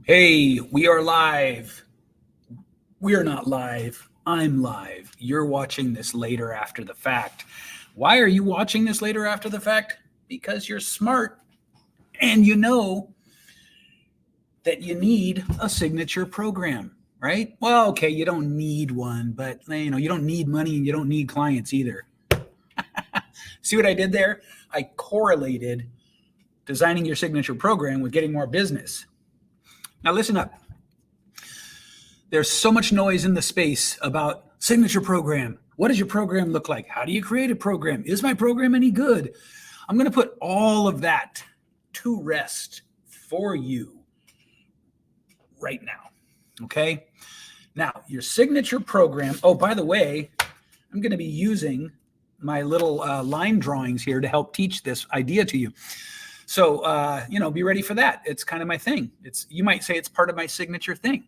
Hey, we are live. We are not live. I'm live. You're watching this later after the fact. Why are you watching this later after the fact? Because you're smart and you know that you need a signature program, right? Well, okay, you don't need one, but you don't need money and you don't need clients either. See what I did there? I correlated designing your signature program with getting more business. Now listen up. There's so much noise in the space about signature program. What does your program look like? How do you create a program? Is my program any good? I'm going to put all of that to rest for you right now. Okay? Now, your signature program. Oh, by the way, I'm going to be using my little line drawings here to help teach this idea to you. So, be ready for that. It's kind of my thing. You might say it's part of my signature thing.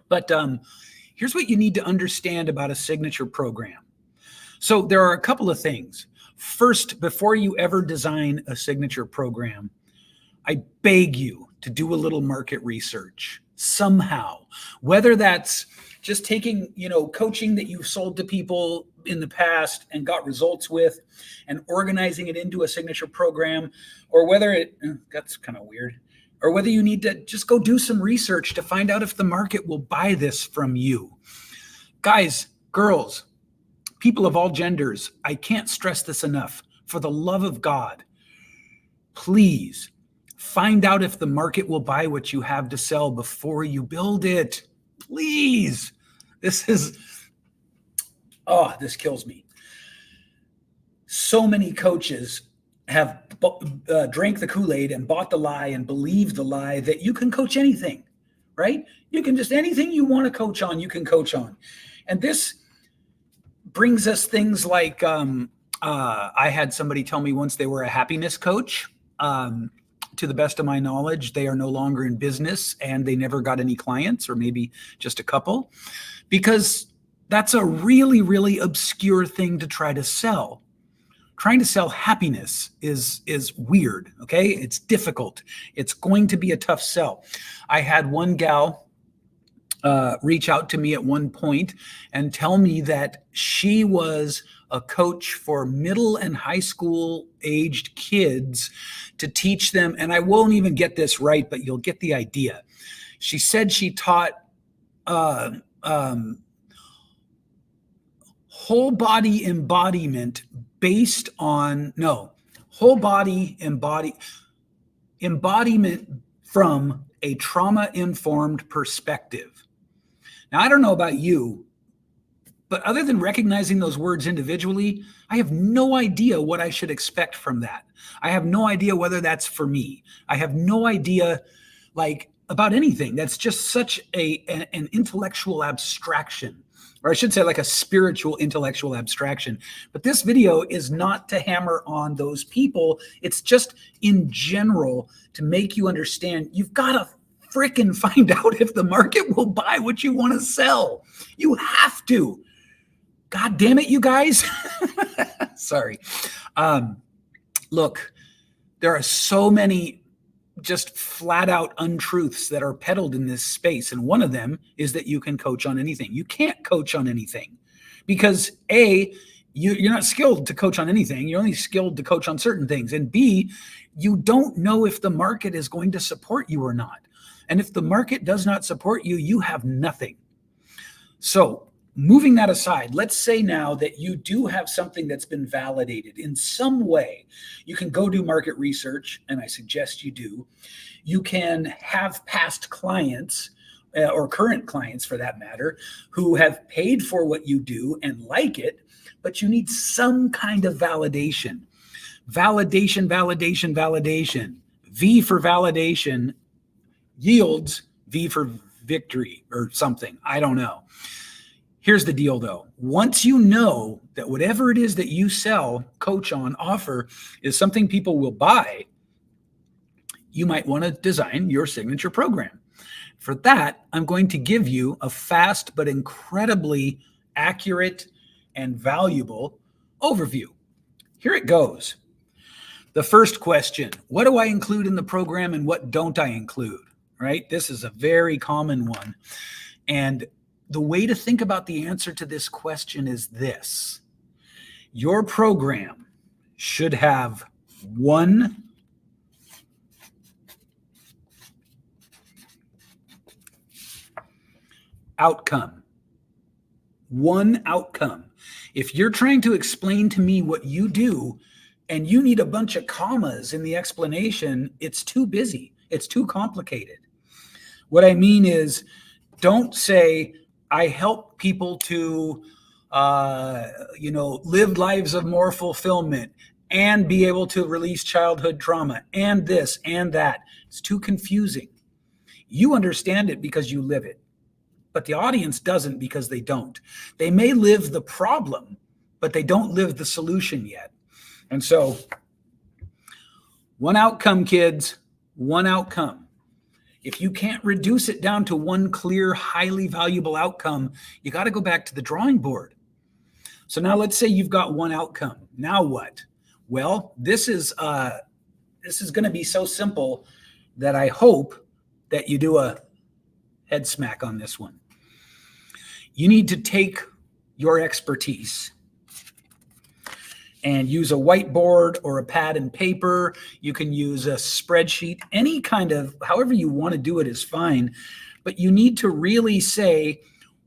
But here's what you need to understand about a signature program. So there are a couple of things. First, before you ever design a signature program, I beg you to do a little market research somehow, whether that's just taking, coaching that you've sold to people in the past and got results with and organizing it into a signature program, or whether that's kind of weird, or whether you need to just go do some research to find out if the market will buy this from you. Guys, girls, people of all genders, I can't stress this enough. For the love of God, please find out if the market will buy what you have to sell before you build it. Please. This kills me. So many coaches have drank the Kool-Aid and bought the lie and believed the lie that you can coach anything, right? You can just anything you want to coach on, you can coach on. And this brings us things like I had somebody tell me once they were a happiness coach. To the best of my knowledge, they are no longer in business and they never got any clients, or maybe just a couple, because that's a really, really obscure thing to try to sell. Trying to sell happiness is weird, okay? It's difficult. It's going to be a tough sell. I had one gal reach out to me at one point and tell me that she was a coach for middle and high school aged kids to teach them, and I won't even get this right, but you'll get the idea. She said she taught whole body embodiment embodiment from a trauma-informed perspective. Now, I don't know about you, but other than recognizing those words individually, I have no idea what I should expect from that. I have no idea whether that's for me. I have no idea, about anything. That's just such an intellectual abstraction. Or I should say like a spiritual intellectual abstraction. But this video is not to hammer on those people. It's just in general to make you understand you've got to frickin' find out if the market will buy what you want to sell. You have to. God damn it, you guys. Sorry. Look, there are so many just flat out untruths that are peddled in this space. And one of them is that you can coach on anything. You can't coach on anything because A, you're not skilled to coach on anything. You're only skilled to coach on certain things. And B, you don't know if the market is going to support you or not. And if the market does not support you, you have nothing. So moving that aside, let's say now that you do have something that's been validated in some way. You can go do market research, and I suggest you do. You can have past clients, or current clients for that matter, who have paid for what you do and like it, but you need some kind of validation. Validation, validation, validation. V for validation yields V for victory or something. I don't know. Here's the deal, though. Once you know that whatever it is that you sell, coach on, offer is something people will buy, you might want to design your signature program. For that, I'm going to give you a fast but incredibly accurate and valuable overview. Here it goes. The first question, what do I include in the program and what don't I include? right? This is a very common one. And the way to think about the answer to this question is this. Your program should have one outcome. One outcome. If you're trying to explain to me what you do and you need a bunch of commas in the explanation, it's too busy. It's too complicated. What I mean is, don't say, I help people to, live lives of more fulfillment and be able to release childhood trauma and this and that. It's too confusing. You understand it because you live it, but the audience doesn't because they don't. They may live the problem, but they don't live the solution yet. And so, one outcome, kids, one outcome. If you can't reduce it down to one clear, highly valuable outcome, you got to go back to the drawing board. So now let's say you've got one outcome. Now what? Well, this is going to be so simple that I hope that you do a head smack on this one. You need to take your expertise and use a whiteboard or a pad and paper. You can use a spreadsheet, any kind of, however you want to do it is fine. But you need to really say,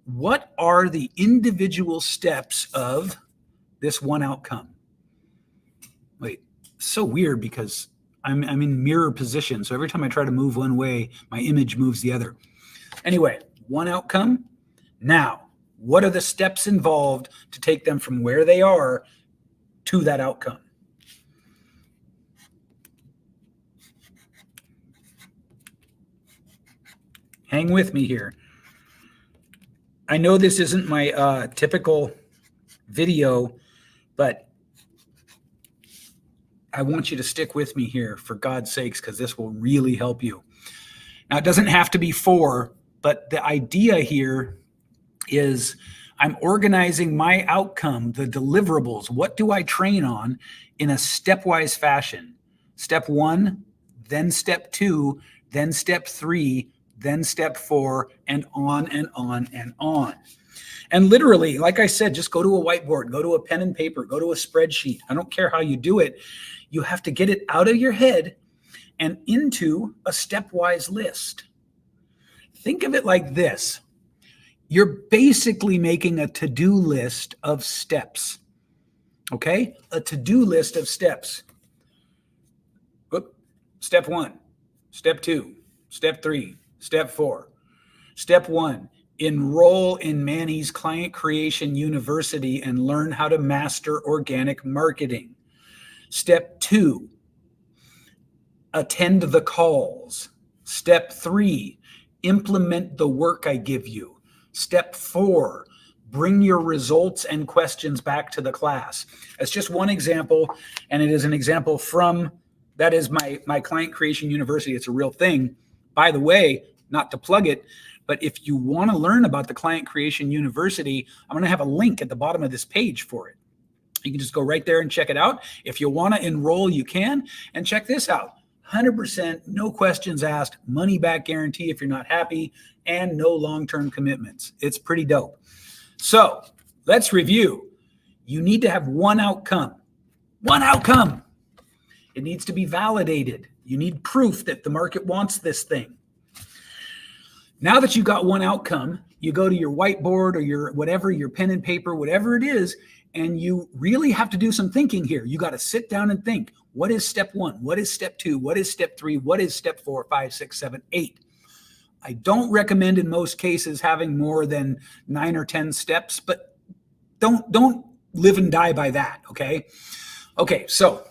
what are the individual steps of this one outcome? Wait, so weird because I'm in mirror position. So every time I try to move one way, my image moves the other. Anyway, one outcome. Now, what are the steps involved to take them from where they are to that outcome? Hang with me here. I know this isn't my typical video, but I want you to stick with me here for God's sakes, because this will really help you. Now, it doesn't have to be 4, but the idea here is I'm organizing my outcome, the deliverables. What do I train on in a stepwise fashion? Step 1, then step 2, then step 3, then step 4, and on and on and on. And literally, like I said, just go to a whiteboard, go to a pen and paper, go to a spreadsheet. I don't care how you do it. You have to get it out of your head and into a stepwise list. Think of it like this. You're basically making a to-do list of steps, okay? A to-do list of steps. Step 1, step 2, step 3, step 4. Step 1, enroll in Manny's Client Creation University and learn how to master organic marketing. Step 2, attend the calls. Step 3, implement the work I give you. Step 4, bring your results and questions back to the class. That's just one example, and it is an example from, that is my Client Creation University. It's a real thing. By the way, not to plug it, but if you want to learn about the Client Creation University, I'm going to have a link at the bottom of this page for it. You can just go right there and check it out. If you want to enroll, you can. And check this out. 100%, no questions asked, money back guarantee if you're not happy, and no long-term commitments. It's pretty dope. So let's review. You need to have one outcome. One outcome. It needs to be validated. You need proof that the market wants this thing. Now that you've got one outcome, you go to your whiteboard or your whatever, your pen and paper, whatever it is, and you really have to do some thinking here. You got to sit down and think. What is step 1? What is step 2? What is step 3? What is step 4, 5, 6, 7, 8? I don't recommend in most cases having more than 9 or 10 steps, but don't live and die by that, okay? Okay, so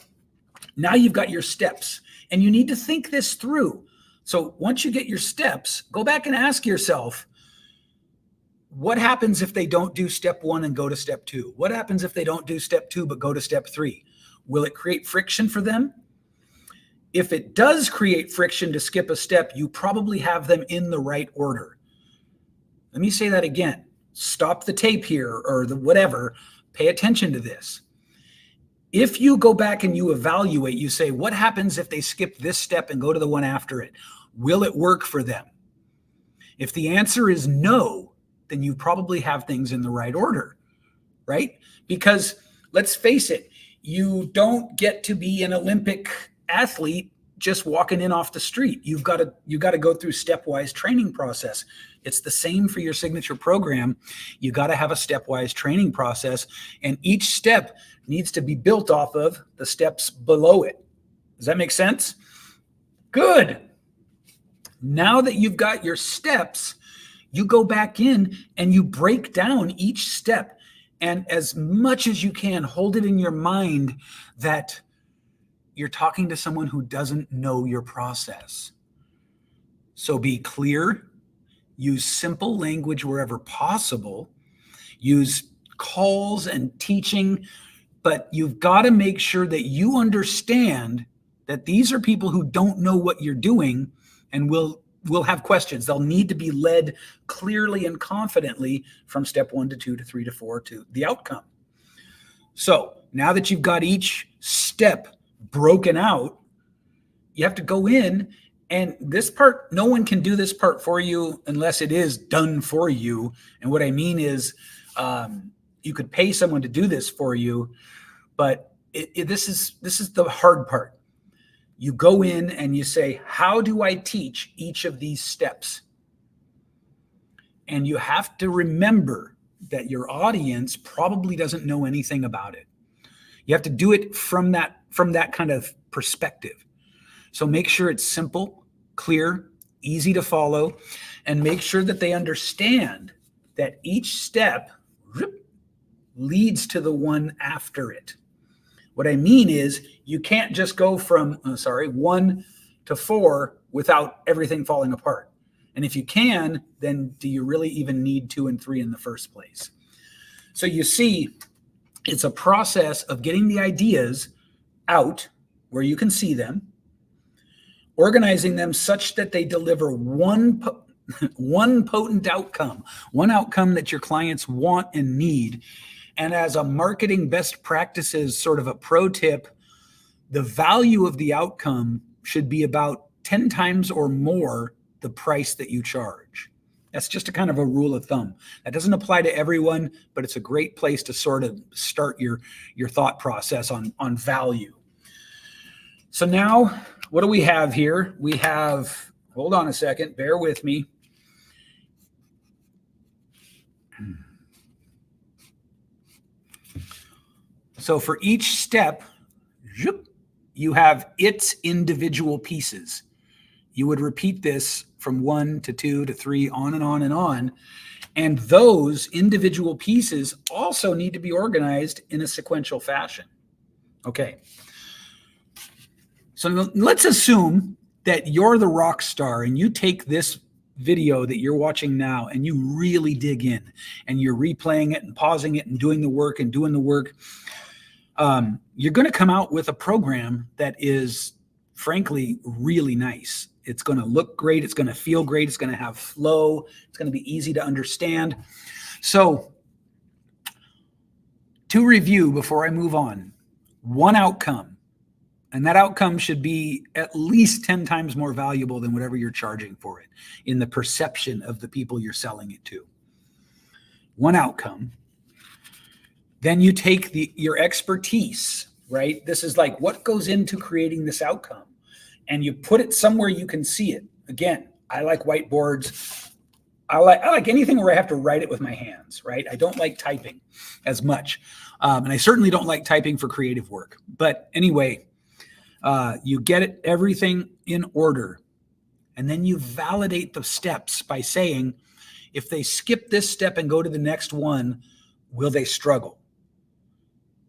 now you've got your steps, and you need to think this through. So once you get your steps, go back and ask yourself, what happens if they don't do step 1 and go to step 2? What happens if they don't do step 2 but go to step 3? Will it create friction for them? If it does create friction to skip a step, you probably have them in the right order. Let me say that again. Stop the tape here or the whatever. Pay attention to this. If you go back and you evaluate, you say, what happens if they skip this step and go to the one after it? Will it work for them? If the answer is no, then you probably have things in the right order, right? Because let's face it, you don't get to be an Olympic athlete just walking in off the street. You've got to go through stepwise training process. It's the same for your signature program. You got to have a stepwise training process, and each step needs to be built off of the steps below it. Does that make sense? Good. Now that you've got your steps, you go back in and you break down each step. And as much as you can, hold it in your mind that you're talking to someone who doesn't know your process. So be clear, use simple language wherever possible, use calls and teaching, but you've got to make sure that you understand that these are people who don't know what you're doing and will have questions. They'll need to be led clearly and confidently from step 1 to 2 to 3 to 4 to the outcome. So now that you've got each step broken out, you have to go in, and this part, no one can do this part for you unless it is done for you. And what I mean is you could pay someone to do this for you, but this is the hard part. You go in and you say, how do I teach each of these steps? And you have to remember that your audience probably doesn't know anything about it. You have to do it from that kind of perspective. So make sure it's simple, clear, easy to follow, and make sure that they understand that each step leads to the one after it. What I mean is you can't just go from 1 to 4 without everything falling apart. And if you can, then do you really even need 2 and 3 in the first place? So you see, it's a process of getting the ideas out where you can see them, organizing them such that they deliver one potent outcome, one outcome that your clients want and need. And as a marketing best practices sort of a pro tip, the value of the outcome should be about 10 times or more the price that you charge. That's just a kind of a rule of thumb. That doesn't apply to everyone, but it's a great place to sort of start your thought process on value. So now, what do we have here? We have, hold on a second, bear with me. So for each step, you have its individual pieces. You would repeat this from 1 to 2 to 3, on and on and on. And those individual pieces also need to be organized in a sequential fashion. Okay. So let's assume that you're the rock star and you take this video that you're watching now and you really dig in and you're replaying it and pausing it and doing the work and doing the work. You're going to come out with a program that is, frankly, really nice. It's going to look great. It's going to feel great. It's going to have flow. It's going to be easy to understand. So to review before I move on, one outcome, and that outcome should be at least 10 times more valuable than whatever you're charging for it in the perception of the people you're selling it to. One outcome. Then you take your expertise, right? This is like what goes into creating this outcome, and you put it somewhere you can see it. Again, I like whiteboards. I like anything where I have to write it with my hands, right? I don't like typing as much. And I certainly don't like typing for creative work. But anyway, you get everything in order, and then you validate the steps by saying, if they skip this step and go to the next one, will they struggle?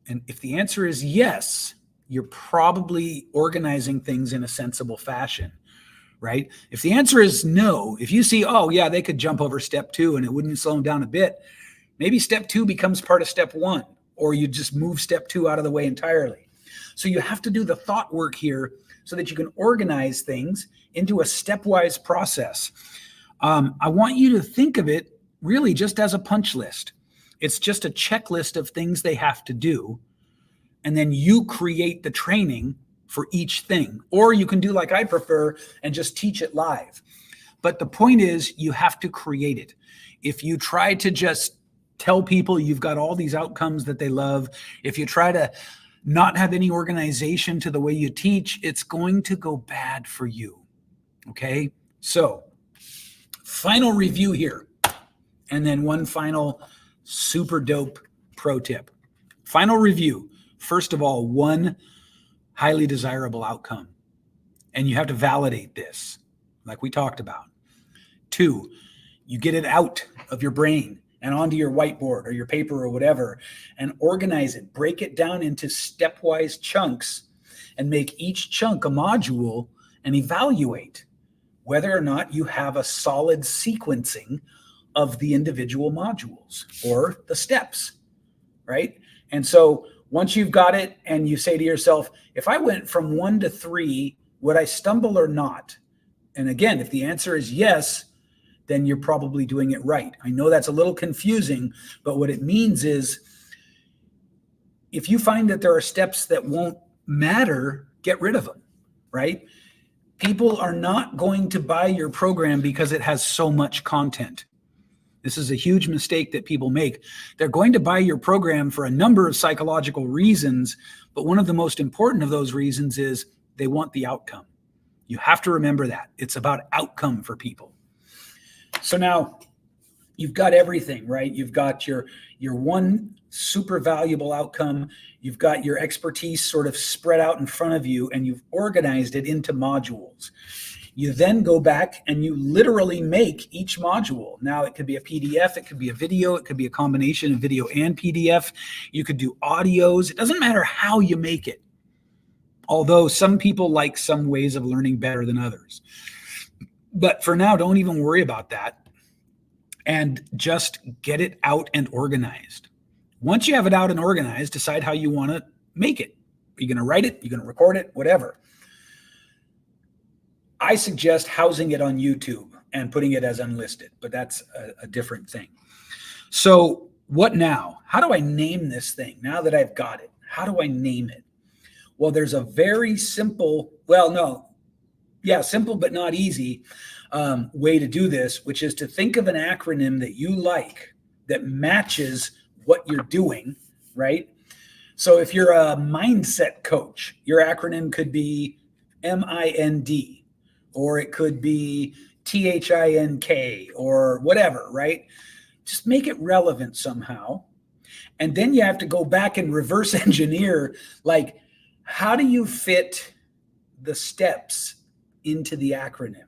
And if the answer is yes, you're probably organizing things in a sensible fashion, right? If the answer is no, if you see, oh yeah, they could jump over step 2 and it wouldn't slow them down a bit, maybe step 2 becomes part of step 1, or you just move step 2 out of the way entirely. So you have to do the thought work here so that you can organize things into a stepwise process. I want you to think of it really just as a punch list. It's just a checklist of things they have to do. And then you create the training for each thing. Or you can do like I prefer and just teach it live. But the point is, you have to create it. If you try to just tell people you've got all these outcomes that they love, if you try to not have any organization to the way you teach, it's going to go bad for you. Okay? So, final review here. And then one final super dope pro tip. Final review. First of all, one highly desirable outcome. And you have to validate this, like we talked about. 2, you get it out of your brain and onto your whiteboard or your paper or whatever, and organize it, break it down into stepwise chunks, and make each chunk a module, and evaluate whether or not you have a solid sequencing of the individual modules or the steps, right? And so once you've got it and you say to yourself, if I went from 1 to 3, would I stumble or not? And again, if the answer is yes, then you're probably doing it right. I know that's a little confusing, but what it means is if you find that there are steps that won't matter, get rid of them, right? People are not going to buy your program because it has so much content. This is a huge mistake that people make. They're going to buy your program for a number of psychological reasons, but one of the most important of those reasons is they want the outcome. You have to remember that. It's about outcome for people. So now you've got everything, right? You've got your one super valuable outcome. You've got your expertise sort of spread out in front of you, and you've organized it into modules. You then go back and you literally make each module. Now it could be a PDF, it could be a video, it could be a combination of video and PDF. You could do audios. It doesn't matter how you make it. Although some people like some ways of learning better than others. But for now, don't even worry about that, and just get it out and organized. Once you have it out and organized, decide how you want to make it. Are you going to write it? You're going to record it? Whatever. I suggest housing it on YouTube and putting it as unlisted, but that's a different thing. So what now? How do I name this thing now that I've got it? How do I name it? Well, there's a very simple, simple but not easy way to do this, which is to think of an acronym that you like that matches what you're doing, right? So if you're a mindset coach, your acronym could be MIND, or it could be THINK, or whatever, right? Just make it relevant somehow. And then you have to go back and reverse engineer, like, how do you fit the steps into the acronym?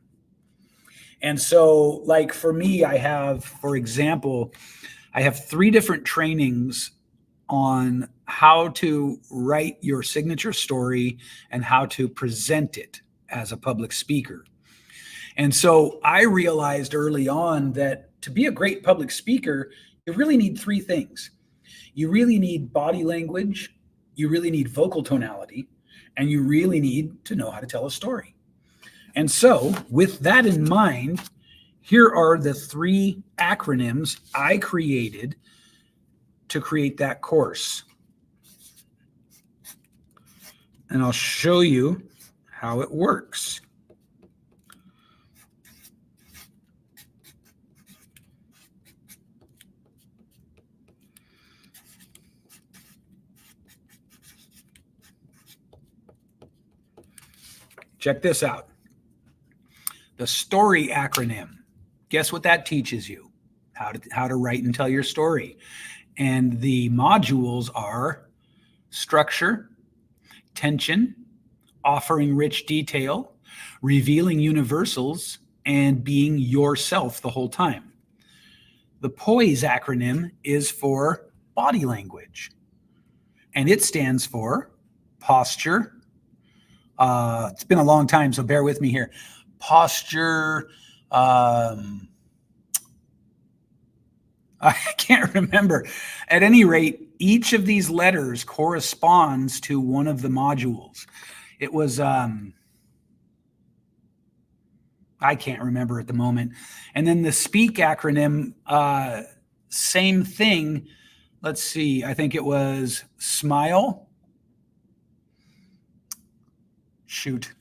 And so, like for me, I have 3 different trainings on how to write your signature story and how to present it as a public speaker. And so I realized early on that to be a great public speaker, you really need 3 things. You really need body language, you really need vocal tonality, and you really need to know how to tell a story. And so with that in mind, here are the 3 acronyms I created to create that course. And I'll show you how it works. Check this out. The STORY acronym. Guess what that teaches you? How to write and tell your story. And the modules are structure, tension, offering rich detail, revealing universals, and being yourself the whole time. The POISE acronym is for body language, and it stands for posture. It's been a long time, so bear with me here. Posture. I can't remember. At any rate, each of these letters corresponds to one of the modules. It was, I can't remember at the moment. And then the SPEAK acronym, same thing. Let's see. I think it was SMILE, Shoot.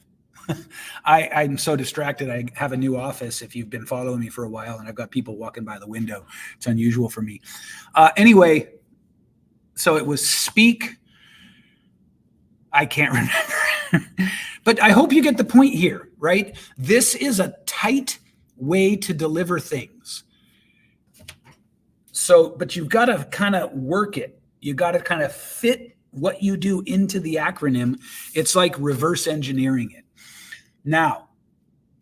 I'm so distracted. I have a new office. If you've been following me for a while, and I've got people walking by the window, it's unusual for me. Anyway, so it was speak. I can't remember, but I hope you get the point here, right? This is a tight way to deliver things. So, but you've got to kind of work it. You got to kind of fit what you do into the acronym. It's like reverse engineering it. Now,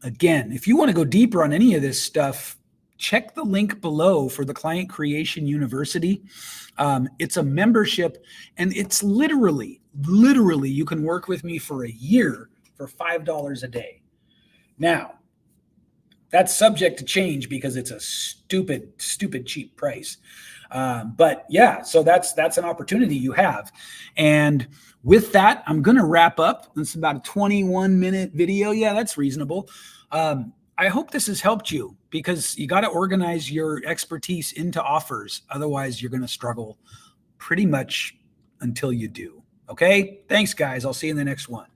again, if you want to go deeper on any of this stuff, check the link below for the Client Creation University. It's a membership, and it's literally, you can work with me for a year for $5 a day. Now, that's subject to change because it's a stupid cheap price. But yeah, so that's an opportunity you have. And with that, I'm going to wrap up. It's about a 21-minute video. Yeah, that's reasonable. I hope this has helped you, because you got to organize your expertise into offers. Otherwise, you're going to struggle pretty much until you do. Okay? Thanks, guys. I'll see you in the next one.